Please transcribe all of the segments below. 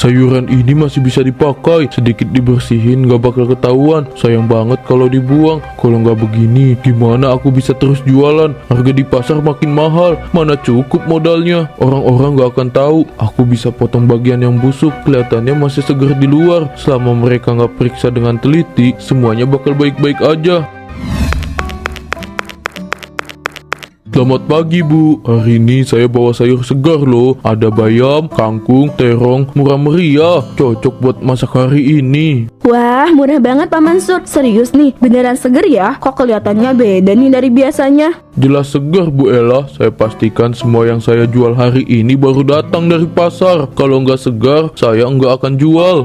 sayuran ini masih bisa dipakai. Sedikit dibersihin gak bakal ketahuan. Sayang banget kalau dibuang. Kalau nggak begini, gimana aku bisa terus jualan? Harga di pasar makin mahal. Mana cukup modalnya? Orang-orang gak akan tahu. Aku bisa potong bagian yang busuk. Kelihatannya masih segar di luar. Selama mereka nggak periksa dengan teliti, semuanya bakal baik-baik aja. Selamat pagi Bu, hari ini saya bawa sayur segar loh. Ada bayam, kangkung, terong, murah meriah. Cocok buat masak hari ini. Wah, murah banget Pak Mansur. Serius nih, beneran seger ya? Kok kelihatannya beda nih dari biasanya? Jelas segar Bu Ella, saya pastikan semua yang saya jual hari ini baru datang dari pasar. Kalau nggak segar, saya nggak akan jual.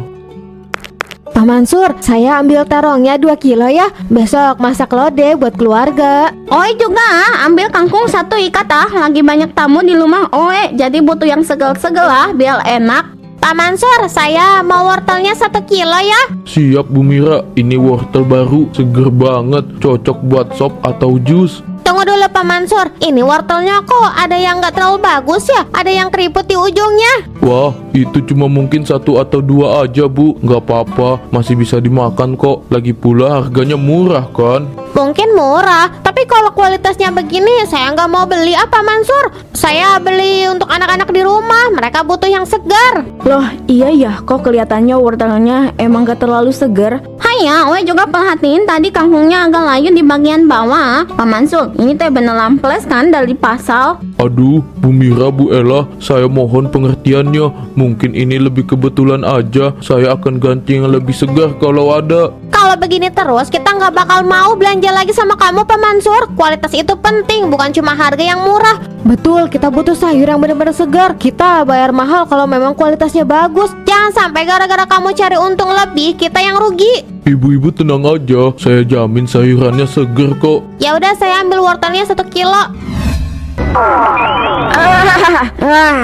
Pak Mansur, saya ambil terongnya 2 kilo ya. Besok masak lodeh buat keluarga. Oi juga ambil kangkung 1 ikat lagi banyak tamu di rumah Oi, jadi butuh yang segel-segel biar enak. Pak Mansur, saya mau wortelnya 1 kilo ya. Siap Bu Mira, ini wortel baru, seger banget, cocok buat sop atau jus. Tunggu dulu Pak Mansur, ini wortelnya kok ada yang gak terlalu bagus ya. Ada yang keriput di ujungnya. Wah, itu cuma mungkin 1 atau 2 aja Bu, nggak apa-apa, masih bisa dimakan kok. Lagi pula harganya murah kan. Mungkin murah, tapi kalau kualitasnya begini saya nggak mau beli apa Mansur. Saya beli untuk anak-anak di rumah, mereka butuh yang segar. Loh, iya ya, kok kelihatannya wortelnya emang gak terlalu seger. Hanya, Oi juga perhatiin tadi kangkungnya agak layu di bagian bawah. Pak Mansur, ini teh beneran ples kan dari pasar? Aduh, Bu Mira, Bu Ella, saya mohon pengertiannya. Mungkin ini lebih kebetulan aja. Saya akan ganti yang lebih segar kalau ada. Kalau begini terus kita nggak bakal mau belanja lagi sama kamu Pak Mansur. Kualitas itu penting, bukan cuma harga yang murah. Betul, kita butuh sayur yang benar-benar segar. Kita bayar mahal kalau memang kualitasnya bagus. Jangan sampai gara-gara kamu cari untung lebih, kita yang rugi. Ibu-ibu tenang aja, saya jamin sayurannya segar kok. Ya udah, saya ambil wortelnya 1 kilo.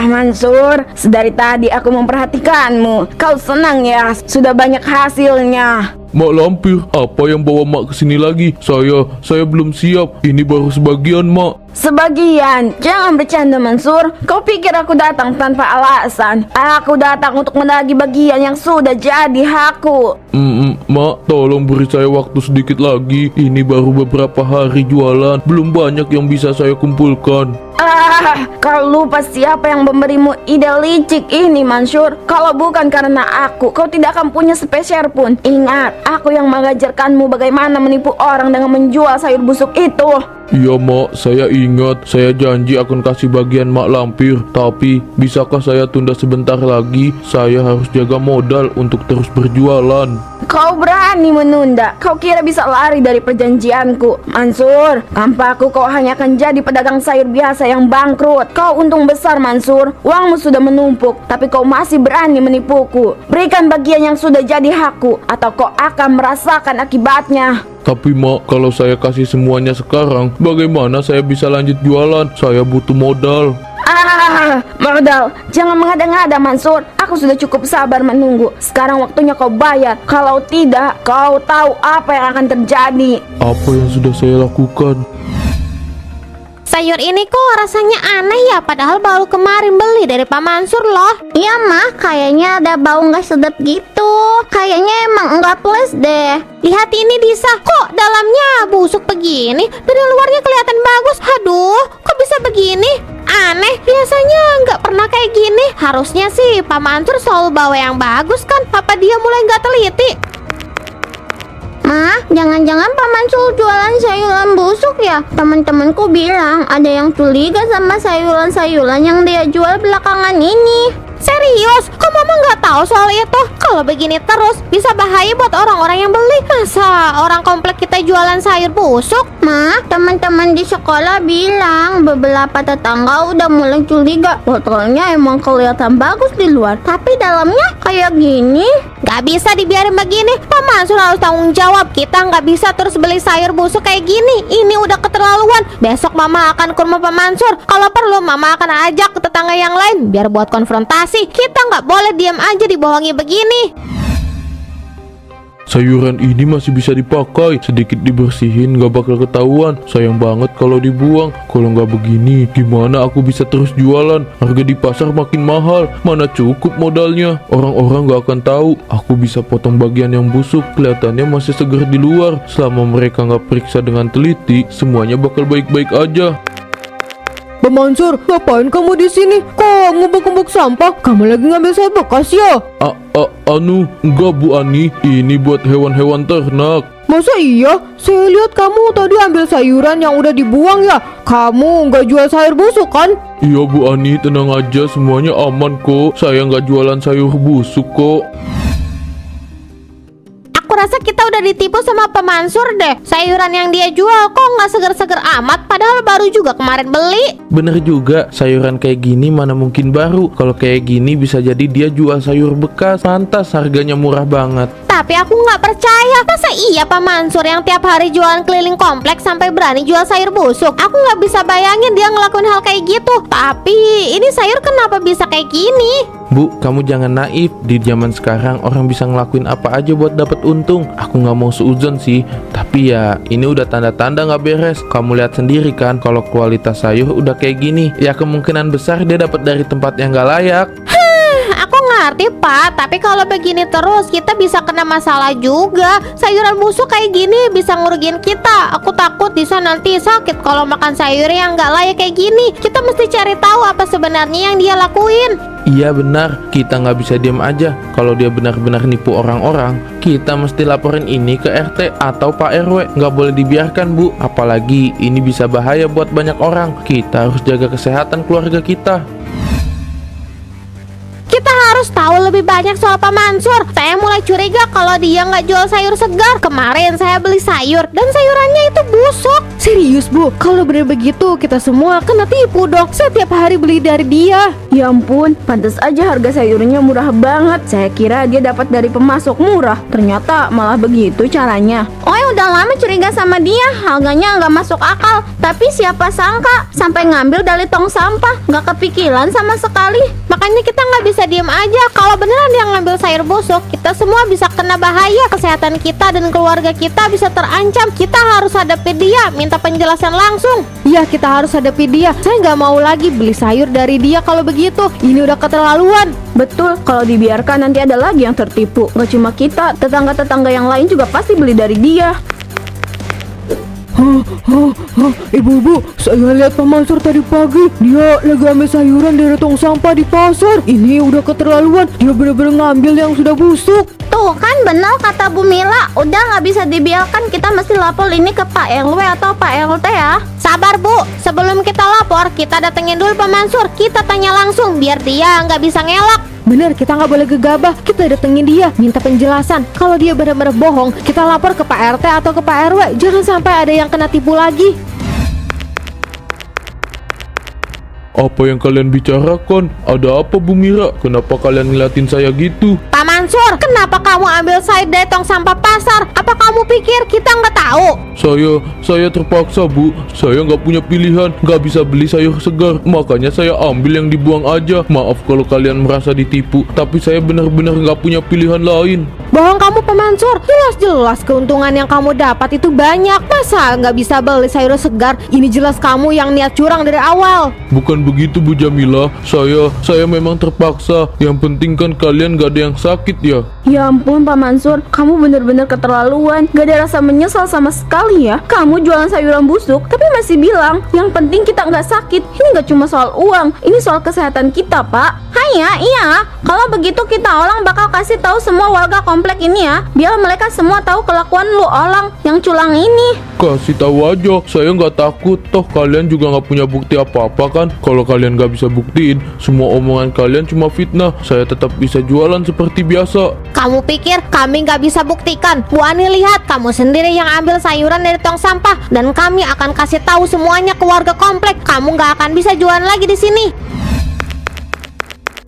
Mansur, sedari tadi aku memperhatikanmu. Kau senang ya, sudah banyak hasilnya. Mak Lampir, apa yang bawa Mak kesini lagi? Saya belum siap. Ini baru sebagian, Mak. Sebagian, jangan bercanda Mansur. Kau pikir aku datang tanpa alasan? Aku datang untuk menagih bagian yang sudah jadi hakku. Mak, tolong beri saya waktu sedikit lagi. Ini baru beberapa hari jualan, belum banyak yang bisa saya kumpulkan. Kau lupa siapa yang memberimu ide licik ini Mansur? Kalau bukan karena aku, kau tidak akan punya sepeser pun. Ingat, aku yang mengajarkanmu bagaimana menipu orang dengan menjual sayur busuk itu. Iya Mak, saya ingat. Saya janji akan kasih bagian Mak Lampir. Tapi, bisakah saya tunda sebentar lagi? Saya harus jaga modal untuk terus berjualan. Kau berani menunda? Kau kira bisa lari dari perjanjianku? Mansur, tanpa aku kau hanya akan jadi pedagang sayur biasa yang bangkrut. Kau untung besar Mansur, uangmu sudah menumpuk, tapi kau masih berani menipuku. Berikan bagian yang sudah jadi hakku, atau kau akan merasakan akibatnya. Tapi Mak, kalau saya kasih semuanya sekarang, bagaimana saya bisa lanjut jualan? Saya butuh modal. Modal, jangan mengada-ngada Mansur. Aku sudah cukup sabar menunggu. Sekarang waktunya kau bayar. Kalau tidak, kau tahu apa yang akan terjadi. Apa yang sudah saya lakukan? Sayur ini kok rasanya aneh ya, padahal baru kemarin beli dari Pak Mansur loh. Iya mah, kayaknya ada bau nggak sedap gitu. Kayaknya emang nggak plus deh. Lihat ini Disa, kok dalamnya busuk begini? Dari luarnya kelihatan bagus. Aduh, kok bisa begini? Aneh, biasanya nggak pernah kayak gini. Harusnya sih Pak Mansur selalu bawa yang bagus kan? Apa dia mulai nggak teliti? Mah, jangan-jangan Pak Mansur jualan sayuran busuk ya? Teman-temanku bilang ada yang curiga sama sayuran-sayuran yang dia jual belakangan ini. Serius? Kok mama nggak tahu soal itu? Kalau begini terus bisa bahaya buat orang-orang yang beli. Masa orang komplek kita jualan sayur busuk? Ma, teman-teman di sekolah bilang beberapa tetangga udah mulai curiga. Botolnya emang kelihatan bagus di luar, tapi dalamnya kayak gini. Gak bisa dibiarin begini. Pak Mansur harus tanggung jawab. Kita nggak bisa terus beli sayur busuk kayak gini. Ini udah keterlaluan. Besok mama akan ke rumah Pak Mansur. Kalau perlu mama akan ajak ke tetangga yang lain biar buat konfrontasi. Kita nggak boleh diam aja dibohongi begini. Sayuran ini masih bisa dipakai, sedikit dibersihin gak bakal ketahuan. Sayang banget kalau dibuang. Kalau nggak begini, gimana aku bisa terus jualan? Harga di pasar makin mahal, mana cukup modalnya. Orang-orang gak akan tahu aku bisa potong bagian yang busuk, kelihatannya masih segar di luar. Selama mereka nggak periksa dengan teliti, semuanya bakal baik-baik aja. Pak Mansur, ngapain kamu di sini? Kok ngumpuk-ngumpuk sampah? Kamu lagi ngambil sayur bekas ya? Enggak Bu Ani, ini buat hewan-hewan ternak. Masa iya? Saya lihat kamu tadi ambil sayuran yang udah dibuang ya. Kamu nggak jual sayur busuk kan? Iya Bu Ani, tenang aja, semuanya aman kok. Saya nggak jualan sayur busuk kok. Aku rasa kita udah ditipu sama Pak Mansur deh. Sayuran yang dia jual kok nggak seger-seger amat, padahal baru juga kemarin beli. Bener juga, sayuran kayak gini mana mungkin baru. Kalau kayak gini bisa jadi dia jual sayur bekas, pantas harganya murah banget. Tapi aku nggak percaya. Masa iya Pak Mansur yang tiap hari jualan keliling kompleks sampai berani jual sayur busuk? Aku nggak bisa bayangin dia ngelakuin hal kayak gitu. Tapi ini sayur kenapa bisa kayak gini? Bu, kamu jangan naif. Di zaman sekarang orang bisa ngelakuin apa aja buat dapat untung. Aku nggak mau seuzon sih, tapi ya ini udah tanda-tanda nggak beres. Kamu lihat sendiri kan, kalau kualitas sayur udah kayak gini, ya kemungkinan besar dia dapat dari tempat yang nggak layak. Aku ngerti Pak, tapi kalau begini terus kita bisa kena masalah juga. Sayuran busuk kayak gini bisa ngerugiin kita. Aku takut Disa nanti sakit kalau makan sayur yang nggak layak kayak gini. Kita mesti cari tahu apa sebenarnya yang dia lakuin. Iya benar, kita nggak bisa diam aja. Kalau dia benar-benar nipu orang-orang, kita mesti laporin ini ke RT atau Pak RW. Nggak boleh dibiarkan Bu, apalagi ini bisa bahaya buat banyak orang. Kita harus jaga kesehatan keluarga kita. Kita harus tahu lebih banyak soal Pak Mansur. Saya mulai curiga kalau dia nggak jual sayur segar. Kemarin saya beli sayur dan sayurannya itu busuk. Serius Bu, kalau benar begitu kita semua kena tipu dong. Saya tiap hari beli dari dia. Ya ampun, pantas aja harga sayurnya murah banget. Saya kira dia dapat dari pemasok murah, ternyata malah begitu caranya. Oh ya udah lama curiga sama dia, harganya nggak masuk akal. Tapi siapa sangka sampai ngambil dari tong sampah, nggak kepikiran sama sekali. Makanya kita nggak bisa diem aja. Kalau beneran dia ngambil sayur busuk, kita semua bisa kena bahaya. Kesehatan kita dan keluarga kita bisa terancam. Kita harus hadapi dia, minta penjelasan langsung. Iya, kita harus hadapi dia. Saya nggak mau lagi beli sayur dari dia kalau begitu. Ini udah keterlaluan. Betul, kalau dibiarkan nanti ada lagi yang tertipu. Gak cuma kita, tetangga-tetangga yang lain juga pasti beli dari dia. Ibu-ibu, saya lihat Pak Mansur tadi pagi. Dia lagi ambil sayuran dari tong sampah di pasar. Ini udah keterlaluan. Dia benar-benar ngambil yang sudah busuk. Tuh kan benar kata Bu Mila, udah nggak bisa dibiarkan, kita mesti lapor ini ke Pak RW atau Pak RT ya. Sabar Bu, sebelum kita lapor, kita datengin dulu Pak Mansur. Kita tanya langsung biar dia nggak bisa ngelak. Bener, kita nggak boleh gegabah. Kita datengin dia, minta penjelasan. Kalau dia benar-benar bohong, kita lapor ke Pak RT atau ke Pak RW. Jangan sampai ada yang kena tipu lagi. Apa yang kalian bicarakan? Ada apa Bu Mira? Kenapa kalian ngeliatin saya gitu? Pak Mansur, kenapa kamu ambil sayur dari tong sampah pasar? Apa kamu pikir kita nggak tahu? Saya terpaksa Bu. Saya nggak punya pilihan, nggak bisa beli sayur segar. Makanya saya ambil yang dibuang aja. Maaf kalau kalian merasa ditipu, tapi saya benar-benar nggak punya pilihan lain. Bohong kamu Pak Mansur. Jelas-jelas keuntungan yang kamu dapat itu banyak. Masa nggak bisa beli sayur segar? Ini jelas kamu yang niat curang dari awal. Bukan begitu Bu Jamila. Saya memang terpaksa. Yang penting kan kalian gak ada yang sakit ya. Ya ampun Pak Mansur, kamu bener-bener keterlaluan. Gak ada rasa menyesal sama sekali ya. Kamu jualan sayuran busuk, tapi masih bilang yang penting kita nggak sakit. Ini gak cuma soal uang, ini soal kesehatan kita Pak. Hanya iya, kalau begitu kita orang bakal kasih tahu semua warga komplek ini ya, biar mereka semua tahu kelakuan lu orang yang culang ini. Kasih tahu aja, saya nggak takut. Toh kalian juga nggak punya bukti apa-apa kan. Kalau kalian nggak bisa buktiin, semua omongan kalian cuma fitnah. Saya tetap bisa jualan seperti biasa. Kamu pikir kami nggak bisa buktikan? Bu Ani lihat, kamu sendiri yang ambil sayuran dari tong sampah. Dan kami akan kasih tahu semuanya ke warga komplek. Kamu nggak akan bisa jualan lagi di sini.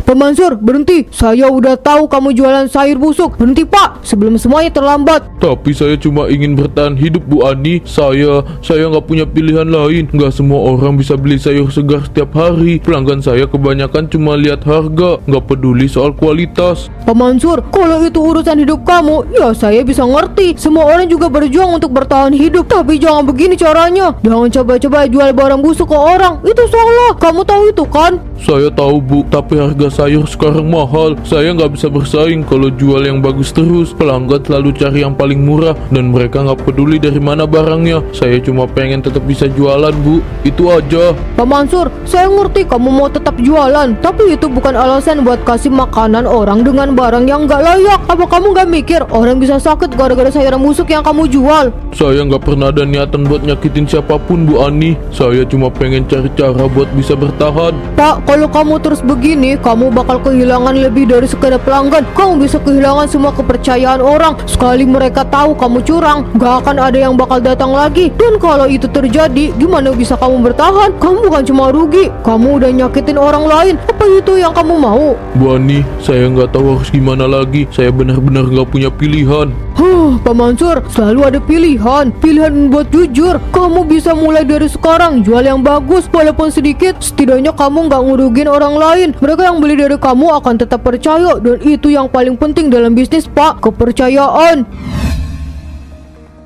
Pak Mansur, berhenti. Saya udah tahu kamu jualan sayur busuk. Berhenti, Pak, sebelum semuanya terlambat. Tapi saya cuma ingin bertahan hidup, Bu Ani. Saya nggak punya pilihan lain. Nggak semua orang bisa beli sayur segar setiap hari. Pelanggan saya kebanyakan cuma lihat harga, nggak peduli soal kualitas. Pak Mansur, kalau itu urusan hidup kamu, ya saya bisa ngerti. Semua orang juga berjuang untuk bertahan hidup. Tapi jangan begini caranya. Jangan coba-coba jual barang busuk ke orang. Itu salah. Kamu tahu itu kan? Saya tahu, Bu, tapi harga sayur sekarang mahal. Saya nggak bisa bersaing kalau jual yang bagus terus. Pelanggan selalu cari yang paling murah dan mereka nggak peduli dari mana barangnya. Saya cuma pengen tetap bisa jualan, Bu. Itu aja. Pak Mansur, saya ngerti kamu mau tetap jualan, tapi itu bukan alasan buat kasih makanan orang dengan barang yang nggak layak. Apa kamu nggak mikir orang bisa sakit gara-gara sayuran busuk yang kamu jual? Saya nggak pernah ada niatan buat nyakitin siapapun, Bu Ani. Saya cuma pengen cari cara buat bisa bertahan. Pak, kalau kamu terus begini, kamu bakal kehilangan lebih dari sekedar pelanggan. Kamu bisa kehilangan semua kepercayaan orang. Sekali mereka tahu kamu curang, gak akan ada yang bakal datang lagi. Dan kalau itu terjadi, gimana bisa kamu bertahan? Kamu bukan cuma rugi, kamu udah nyakitin orang lain. Apa itu yang kamu mau? Bu Ani, saya nggak tahu harus gimana lagi. Saya benar-benar nggak punya pilihan. Pak Mansur, selalu ada pilihan. Pilihan buat jujur. Kamu bisa mulai dari sekarang, jual yang bagus walaupun sedikit. Setidaknya kamu nggak ngurugin orang lain. Mereka yang beli dari kamu akan tetap percaya. Dan itu yang paling penting dalam bisnis, Pak. Kepercayaan.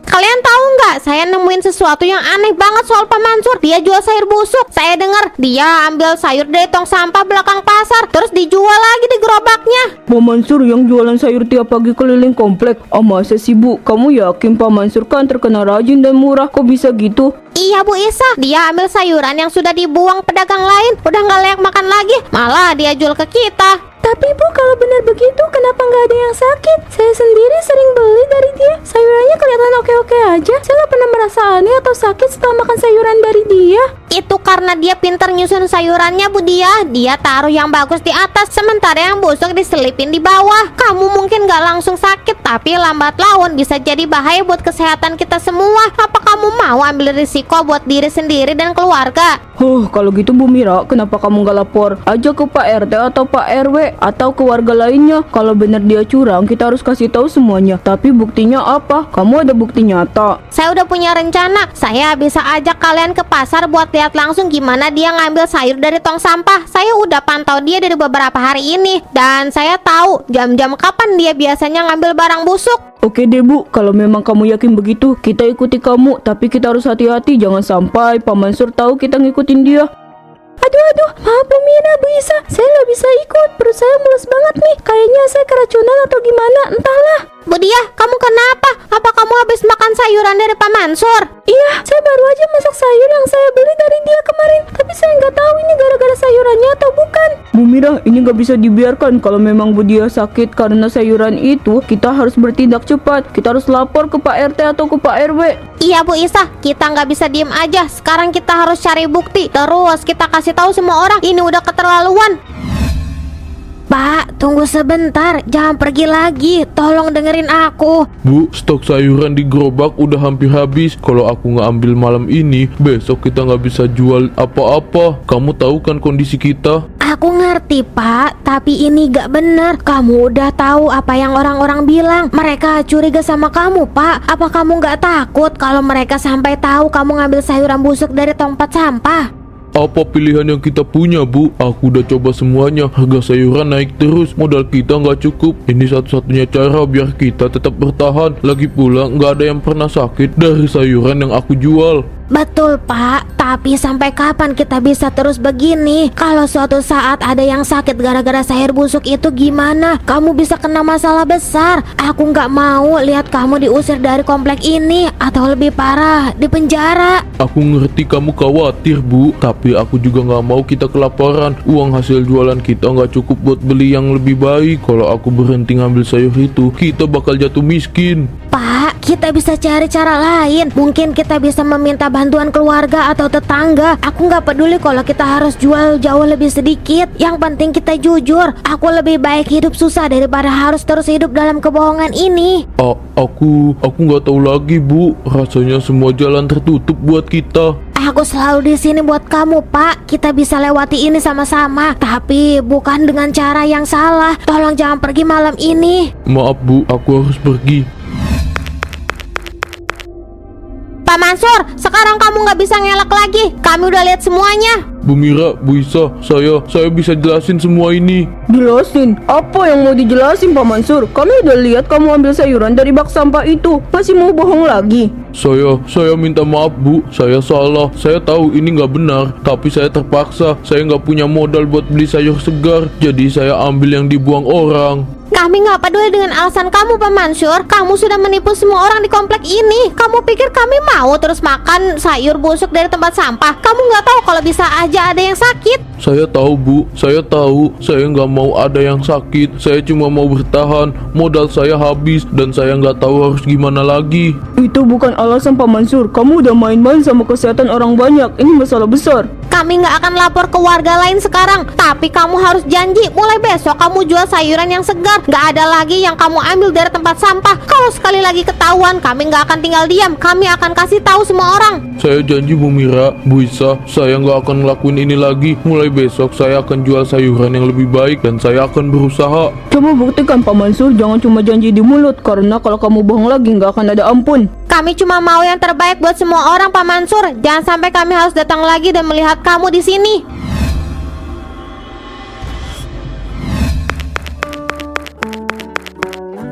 Kalian tahu nggak? Saya nemuin sesuatu yang aneh banget soal Pak Mansur. Dia jual sayur busuk. Saya dengar dia ambil sayur dari tong sampah belakang pasar, terus dijual lagi di gerobaknya. Pak Mansur yang jualan sayur tiap pagi keliling komplek. Masa sih, Bu? Kamu yakin Pak Mansur kan terkenal rajin dan murah? Kok bisa gitu? Iya, Bu Isa. Dia ambil sayuran yang sudah dibuang pedagang lain. Udah nggak layak makan lagi. Malah dia jual ke kita. Tapi Bu, kalau benar begitu, kenapa nggak ada yang sakit? Saya sendiri sering beli dari dia. Sayurannya kelihatan oke-oke aja. Saya nggak pernah merasa aneh atau sakit setelah makan sayuran dari dia. Itu karena dia pintar nyusun sayurannya, Bu Dia. Dia taruh yang bagus di atas, sementara yang busuk diselipin di bawah. Kamu mungkin nggak langsung sakit, tapi lambat laun bisa jadi bahaya buat kesehatan kita semua. Apa kamu mau ambil risiko buat diri sendiri dan keluarga? Kalau gitu Bu Mira, kenapa kamu nggak lapor aja ke Pak RT atau Pak RW atau ke warga lainnya? Kalau benar dia curang, kita harus kasih tahu semuanya. Tapi buktinya apa? Kamu ada bukti nyata? Saya udah punya rencana. Saya bisa ajak kalian ke pasar buat lihat langsung gimana dia ngambil sayur dari tong sampah. Saya udah pantau dia dari beberapa hari ini, dan saya tahu jam-jam kapan dia biasanya ngambil barang busuk. Oke deh Bu, kalau memang kamu yakin begitu, kita ikuti kamu. Tapi kita harus hati-hati, jangan sampai Pak Mansur tahu kita ngikutin dia. Aduh, maaf Bu Mira, Bu Isa, saya nggak bisa ikut. Perut saya mulus banget nih. Kayaknya saya keracunan atau gimana, entahlah. Bu Dia, kamu kenapa? Apa kamu habis makan sayuran dari Pak Mansur? Iya, saya baru aja masak sayur yang saya beli dari dia kemarin. Tapi saya nggak tahu ini gara-gara sayurannya atau bukan. Bu Mira, ini nggak bisa dibiarkan. Kalau memang Bu Dia sakit karena sayuran itu, kita harus bertindak cepat. Kita harus lapor ke Pak RT atau ke Pak RW. Iya Bu Isa, kita nggak bisa diem aja. Sekarang kita harus cari bukti. Terus kita kasih tahu semua orang. Ini udah keterlaluan. Pak, tunggu sebentar. Jangan pergi lagi. Tolong dengerin aku. Bu, stok sayuran di gerobak udah hampir habis. Kalau aku nggak ambil malam ini, besok kita nggak bisa jual apa-apa. Kamu tahu kan kondisi kita? Aku ngerti Pak, tapi ini gak bener. Kamu udah tahu apa yang orang-orang bilang. Mereka curiga sama kamu Pak. Apa kamu gak takut kalau mereka sampai tahu kamu ngambil sayuran busuk dari tempat sampah? Apa pilihan yang kita punya, Bu? Aku udah coba semuanya. Harga sayuran naik terus. Modal kita nggak cukup. Ini satu-satunya cara biar kita tetap bertahan. Lagi pula nggak ada yang pernah sakit dari sayuran yang aku jual. Betul Pak, tapi sampai kapan kita bisa terus begini? Kalau suatu saat ada yang sakit gara-gara sayur busuk itu gimana? Kamu bisa kena masalah besar. Aku nggak mau lihat kamu diusir dari komplek ini, atau lebih parah, di penjara. Aku ngerti kamu khawatir, Bu. Tapi aku juga nggak mau kita kelaparan. Uang hasil jualan kita nggak cukup buat beli yang lebih baik. Kalau aku berhenti ngambil sayur itu, kita bakal jatuh miskin. Pak, kita bisa cari cara lain. Mungkin kita bisa meminta bantuan keluarga atau tetangga. Aku nggak peduli kalau kita harus jual jauh lebih sedikit. Yang penting kita jujur. Aku lebih baik hidup susah daripada harus terus hidup dalam kebohongan ini. Aku nggak tahu lagi, Bu. Rasanya semua jalan tertutup buat kita. Aku selalu di sini buat kamu, Pak. Kita bisa lewati ini sama-sama, tapi bukan dengan cara yang salah. Tolong jangan pergi malam ini. Maaf Bu, aku harus pergi. Pak Mansur, sekarang kamu nggak bisa ngelak lagi. Kami udah lihat semuanya. Bu Mira, Bu Isa, saya bisa jelasin semua ini. Jelasin? Apa yang mau dijelasin Pak Mansur? Kami udah lihat kamu ambil sayuran dari bak sampah itu. Masih mau bohong lagi? Saya minta maaf Bu, saya salah. Saya tahu ini nggak benar, tapi saya terpaksa. Saya nggak punya modal buat beli sayur segar, jadi saya ambil yang dibuang orang. Kami nggak peduli dengan alasan kamu, Pak Mansur. Kamu sudah menipu semua orang di komplek ini. Kamu pikir kami mau terus makan sayur busuk dari tempat sampah? Kamu nggak tahu kalau bisa aja ada yang sakit. Saya tahu Bu, saya tahu. Saya nggak mau ada yang sakit. Saya cuma mau bertahan. Modal saya habis dan saya nggak tahu harus gimana lagi. Itu bukan alasan Pak Mansur. Kamu udah main-main sama kesehatan orang banyak. Ini masalah besar. Kami nggak akan lapor ke warga lain sekarang. Tapi kamu harus janji mulai besok kamu jual sayuran yang segar. Nggak ada lagi yang kamu ambil dari tempat sampah. Kalau sekali lagi ketahuan, kami nggak akan tinggal diam. Kami akan kasih tahu semua orang. Saya janji Bu Mira, Bu Isa, saya nggak akan ngelakuin ini lagi. Mulai besok saya akan jual sayuran yang lebih baik dan saya akan berusaha. Coba buktikan Pak Mansur, jangan cuma janji di mulut. Karena kalau kamu bohong lagi nggak akan ada ampun. Kami cuma mau yang terbaik buat semua orang, Pak Mansur. Jangan sampai kami harus datang lagi dan melihat kamu di sini.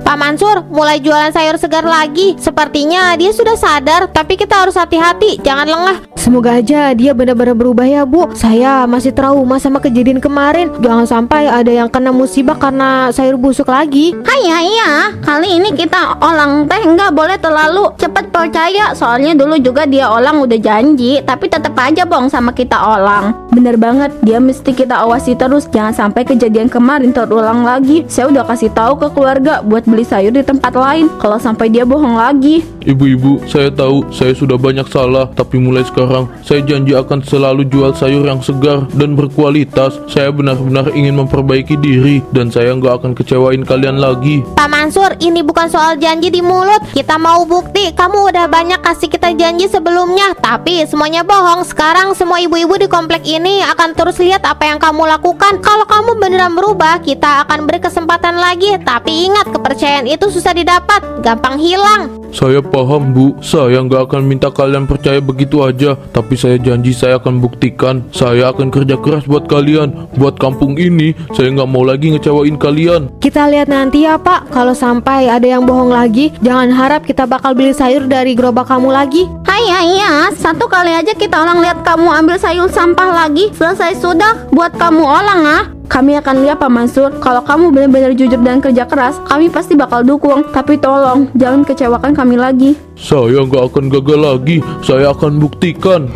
Pak Mansur mulai jualan sayur segar lagi. Sepertinya dia sudah sadar, tapi kita harus hati-hati, jangan lengah. Semoga aja dia benar-benar berubah ya, Bu. Saya masih trauma sama kejadian kemarin. Jangan sampai ada yang kena musibah karena sayur busuk lagi. Iya, kali ini kita olang teh nggak boleh terlalu cepat percaya. Soalnya dulu juga dia olang udah janji, tapi tetap aja bohong sama kita olang. Bener banget, dia mesti kita awasi terus. Jangan sampai kejadian kemarin terulang lagi. Saya udah kasih tahu ke keluarga buat beli sayur di tempat lain. Kalau sampai dia bohong lagi. Ibu-ibu, saya tahu saya sudah banyak salah, tapi mulai sekarang saya janji akan selalu jual sayur yang segar dan berkualitas. Saya benar-benar ingin memperbaiki diri dan saya nggak akan kecewain kalian lagi. Pak Mansur, ini bukan soal janji di mulut. Kita mau bukti. Kamu udah banyak kasih kita janji sebelumnya, tapi semuanya bohong. Sekarang semua ibu-ibu di komplek ini akan terus lihat apa yang kamu lakukan. Kalau kamu beneran berubah, kita akan beri kesempatan lagi. Tapi ingat, kepercayaan itu susah didapat, gampang hilang. Saya paham Bu, saya nggak akan minta kalian percaya begitu aja. Tapi saya janji saya akan buktikan. Saya akan kerja keras buat kalian. Buat kampung ini, saya nggak mau lagi ngecewain kalian. Kita lihat nanti ya, Pak. Kalau sampai ada yang bohong lagi, jangan harap kita bakal beli sayur dari gerobak kamu lagi. Iya, satu kali aja kita orang lihat kamu ambil sayur sampah lagi. Selesai sudah, buat kamu olang Kami akan lihat Pak Mansur. Kalau kamu benar-benar jujur dan kerja keras, kami pasti bakal dukung. Tapi tolong, jangan kecewakan kami lagi. Saya nggak akan gagal lagi. Saya akan buktikan.